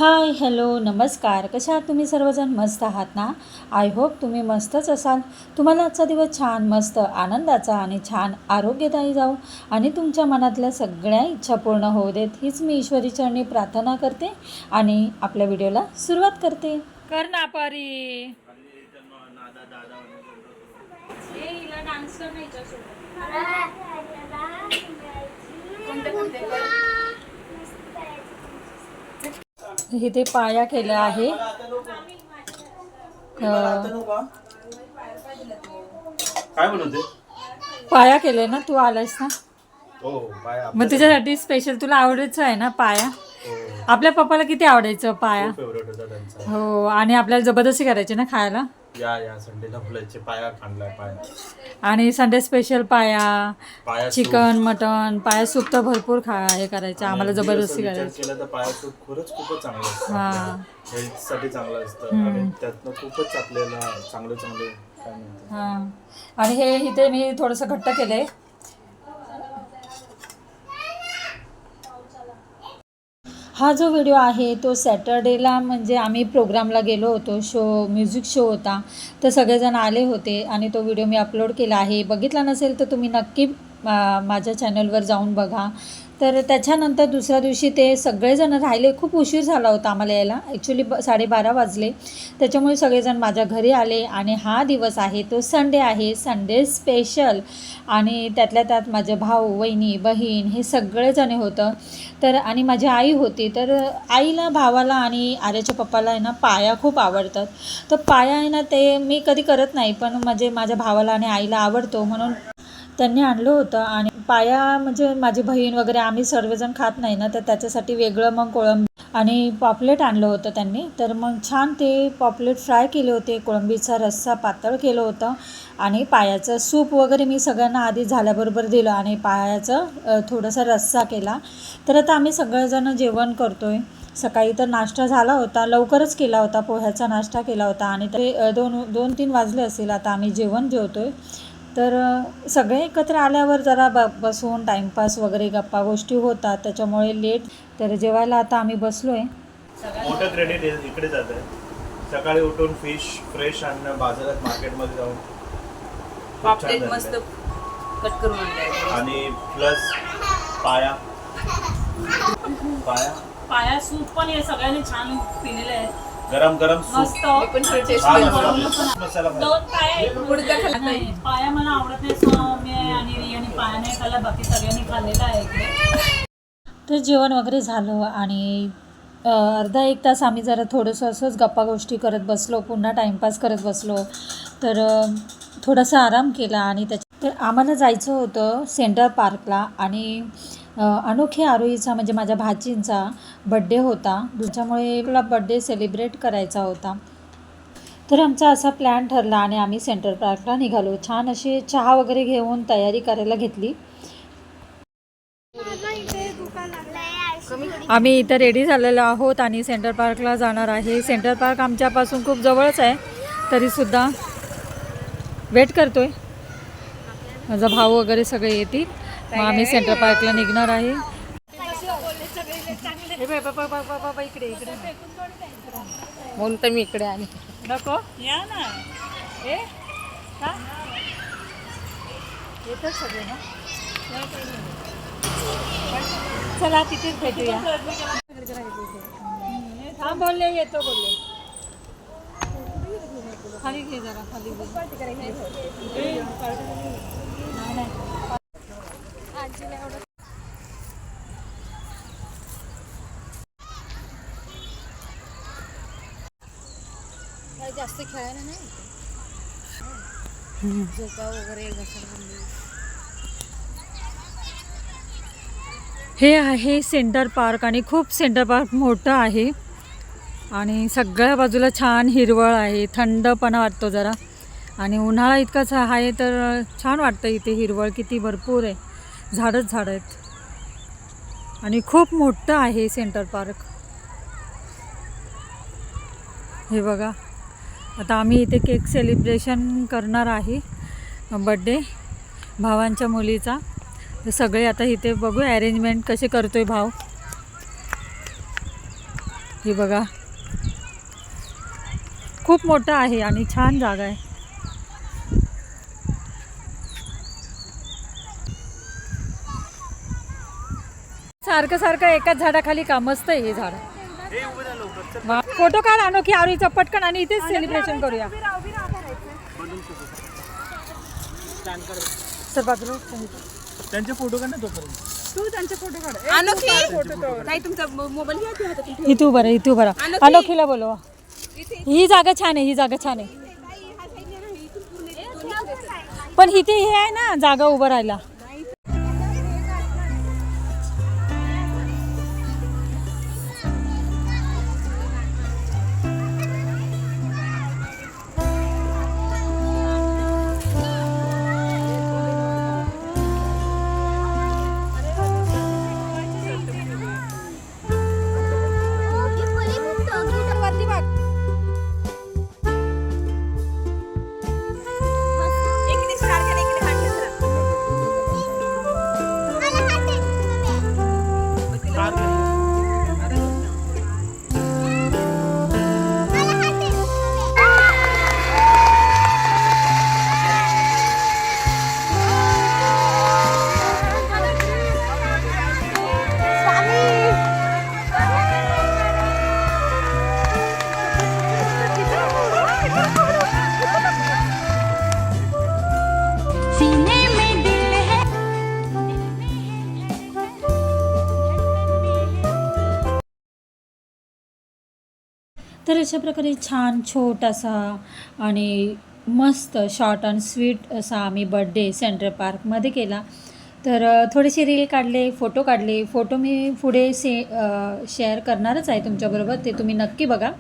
Hi hello नमस्कार. कशा आहात तुम्ही सर्वजण? मस्त आहात ना? आय होप तुम्ही मस्तच असाल. तुम्हाला आजचा दिवस छान मस्त आनंदाचा आणि छान आरोग्यदायी जाऊ आणि तुमच्या मनातल्या सगळ्या इच्छा पूर्ण होऊ देत हीच मी ईश्वरीचरणी प्रार्थना करते आणि आपल्या व्हिडिओला सुरुवात करते. कर ना परी. हिला डान्स करायचा इथे पाया केला आहे. काय बनवते? पाया केले ना, तू आलायस ना, हो पाया. मग तुझ्यासाठी स्पेशल. तुला आवडायचं आहे ना पाया? आपल्या पप्पाला किती आवडायचं पाया. फेवरेट होता त्यांचा. हो, आणि आपल्याला जबरदस्ती करायची ना खायला. या संडेला फुलाचे पाया खाल्लाय पाया. आणि संडे स्पेशल पाया पाया चिकन मटन पाया सूप तर भरपूर हे करायचं आम्हाला, जबरदस्ती करायची. केलं तर पाया सूप खरंच खूपच चांगलं असतं. हां हेल्थ साठी चांगलं असतं आणि त्यातनं खूपच आपल्याला चांगले चांगले काय म्हणतात. हां. आणि हे इथे मी थोडंसं घट्ट केलंय. हा जो व्हिडिओ आहे तो सॅटर्डेला म्हणजे आम्ही प्रोग्रामला गेलो होतो. म्युझिक शो होता, तर सगळेजण आले होते आणि तो व्हिडिओ मी अपलोड केला आहे. बघितला नसेल तर तुम्ही नक्की माझ्या चॅनलवर जाऊन बघा. तर त्याच्यानंतर दुसऱ्या दिवशी ते सगळेजण राहिले. खूप उशीर झाला होता आम्हाला यायला, ॲक्च्युली 12:30 वाजले. त्याच्यामुळे सगळेजण माझ्या घरी आले आणि हा दिवस आहे तो संडे आहे, संडे स्पेशल. आणि त्यातल्या त्यात माझे भाऊ वहिनी बहीण हे सगळेजण होतं. तर आणि माझी आई होती. तर आईला भावाला आणि आर्याच्या पप्पाला आहे ना पाया खूप आवडतात. तर पाया आहे ना ते मी कधी करत नाही, पण म्हणजे माझ्या भावाला आणि आईला आवडतो म्हणून त्यांनी आणलं होतं. आणि पाया म्हणजे माझी बहीण वगैरे आम्ही सर्वजण खात नाही ना, तर त्याच्यासाठी वेगळं मग कोळंबी आणि पॉपलेट आणलं होतं त्यांनी. तर मग छान ते पॉपलेट फ्राय केले होते, कोळंबीचा रस्सा पातळ केलं होतं आणि पायाचं सूप वगैरे मी सगळ्यांना आधी झाल्याबरोबर दिलं आणि पायाचं थोडासा रस्सा केला. तर आता आम्ही सगळेजण जेवण करतो आहे. सकाळी तर नाश्ता झाला होता, लवकरच केला होता, पोह्याचा नाश्ता केला होता आणि ते 2-3 वाजले असेल. आता आम्ही जेवतो आहे. तर सगळे एकत्र आल्यावर जरा बसून टाईमपास वगैरे गप्पा गोष्टी होतात, त्याच्यामुळे लेट. तर जेवायला आता आम्ही बसलो आहे. मोठं क्रेडिट इकडे जात आहे. सकाळी उठून फिश फ्रेश आणणं, बाजारात मार्केटमध्ये जाऊन पापलेट मस्त कट करून आणले आणि प्लस पाया पाया पाया सूप पण हे सगळ्यांनी छान पिलेलं आहे, गरम गरम सूप. मस्त. पण टेस्ट छान केलं. मसाला दोन पाया गुडघा खाल्ला नाही. पाया मला आवडत नाही, सौम्य आणि रियाने पाया नाही खाल्ला, बाकी सगळ्यांनी खाल्लेला आहे इकडे. तर जेवण वगैरे झालं आणि अर्धा एक तास आम्ही जरा थोडंसं असंच गप्पा गोष्टी करत बसलो, पुन्हा टाईमपास करत बसलो. तर थोडासा आराम केला आणि तर आम्हाला जायचं होतं सेंट्रल पार्कला. आणि अनोखे आरोहीचा म्हणजे माझ्या भाचींचा बड्डे होता, त्याच्यामुळे आपला बड्डे सेलिब्रेट करायचा होता. तर आमचा असा प्लॅन ठरला आणि आम्ही सेंट्रल पार्कला निघालो. छान अशी चहा वगैरे घेऊन तयारी करायला घेतली. आम्ही इथं रेडी झालेलो आहोत आणि सेंट्रल पार्कला जाणार आहे. सेंट्रल पार्क आमच्यापासून खूप जवळच आहे, तरीसुद्धा वेट करतोय. माझा भाऊ वगैरे सगळे येतील, मग आम्ही सेंट्रल पार्कला निघणार आहे. इकडे इकडे म्हणून तर मी इकडे आले. नको या ना. येतात सगळे ना. चला तिथेच भेटूया. हा बोलले येतो बोलले. खाली घे जरा, खाली घे. जास्त खेळायला नाही, झोका वगैरे घसरगुंडी. हे आहे सेंटर पार्क आणि खूप सेंटर पार्क मोठं आहे आणि सगळ्या बाजूला छान हिरवळ आहे, थंडपणा वाटतो जरा. आणि उन्हाळा इतकाच आहे तर छान वाटतं. इथे हिरवळ किती भरपूर आहे, झाडच झाडं आहेत आणि खूप मोठं आहे सेंटर पार्क. हे बघा, आता आम्ही इथे केक सेलिब्रेशन करणार आहे, बड्डे भावांच्या मुलीचा. तर सगळे आता इथे बघू अरेंजमेंट कसे करतोय भाव. हे बघा खूप मोठा आहे आणि छान जागा आहे. सारखं सारखं एकाच झाडाखाली का मस्त आहे हे झाड. वा, फोटो काढ अनोखी आवरीचा पटकन आणि इथेच सेलिब्रेशन करूया. सर बाजूला त्यांचे फोटो काढ ना तोपर्यंत. तू त्यांचे फोटो काढ. अनोखी ताई तुमचा मोबाईल घ्या की हातात. इथं उभं राहा, इथं उभं राहा. अनोखीला बोलवा. ही जागा छान आहे, ही जागा छान आहे. पण इथे हे आहे ना जागा उभं राहायला. तर अशा प्रकारे छान छोटासा आणि मस्त शॉर्ट अँड स्वीट असा आम्ही बड्डे सेंट्रल पार्कमध्ये केला. तर थोडेसे रील काढले, फोटो काढले. फोटो मी पुढे शेअर करणारच आहे तुमच्याबरोबर, ते तुम्ही नक्की बघा.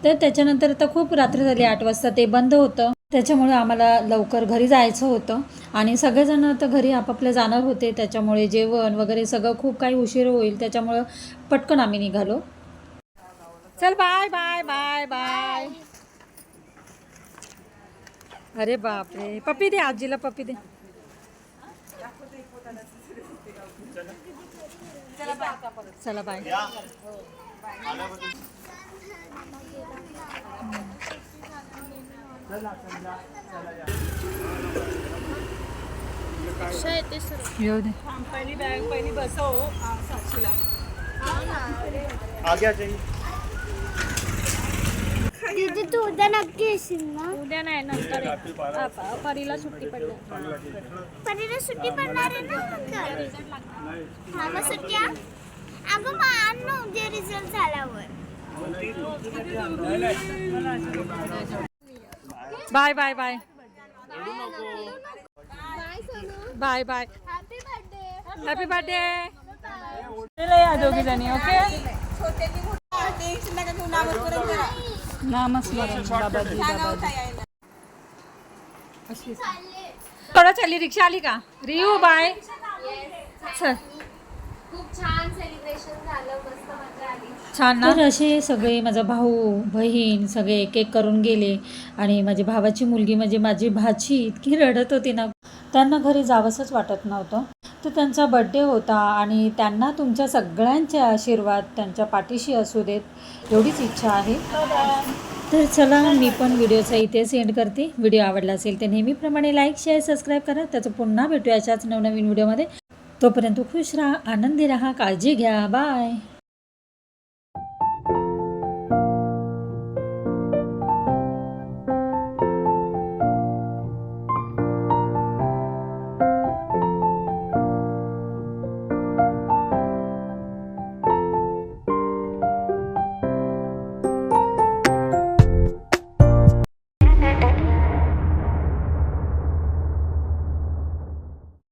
तर त्याच्यानंतर आता खूप रात्र झाली, 8 वाजता ते बंद होतं. त्याच्यामुळे आम्हाला लवकर घरी जायचं होतं आणि सगळेजण आता घरी आपापल्या जाणार होते. त्याच्यामुळे जेवण वगैरे सगळं खूप काही उशीर होईल, त्याच्यामुळं पटकन आम्ही निघालो. चल बाय बाय बाय बाय. अरे बापरे, पप्पी दे आजीला, पप्पी दे. चला बाय. येऊ दे. पहिली बॅग पहिली बसव साक्षीला. आगे आ जाइए. दीदी तू उद्या नक्की येशील ना? उद्या नाही नंतर परीला सुट्टी पडली. परीला सुट्टी पडणार आहे ना? मला सुट्टी आहे? अगं मग आण ना उद्या रिझल्ट झाल्यावर. Bye bye bye bye bye. Happy birthday. या दोघी जणी ओके. नामस्मरण बाबाजी बाबाजी. थोडं चालली रिक्षा आली का? रियू बाय. चल. खूप छान सेलिब्रेशन झालं, मस्त मजा आली. छान ना. तर असे सगळे माझा भाऊ बहीण सगळे एक एक करून गेले आणि माझी भावाची मुलगी म्हणजे माझी भाची इतकी रडत होती ना, त्यांना घरी जावंसंच वाटत नव्हतं. तर त्यांचा बड्डे होता आणि त्यांना तुमच्या सगळ्यांचे आशीर्वाद त्यांच्या पाठीशी असू देत, एवढीच इच्छा आहे. तर चला मी पण व्हिडिओचा इथे सेंड करते. व्हिडिओ आवडला असेल तर नेहमीप्रमाणे लाईक शेअर सबस्क्राईब करा. त्याचं पुन्हा भेटूया अशाच नवनवीन व्हिडिओमध्ये. तोपर्यंत खुश राहा, आनंदी राहा, काळजी घ्या. बाय.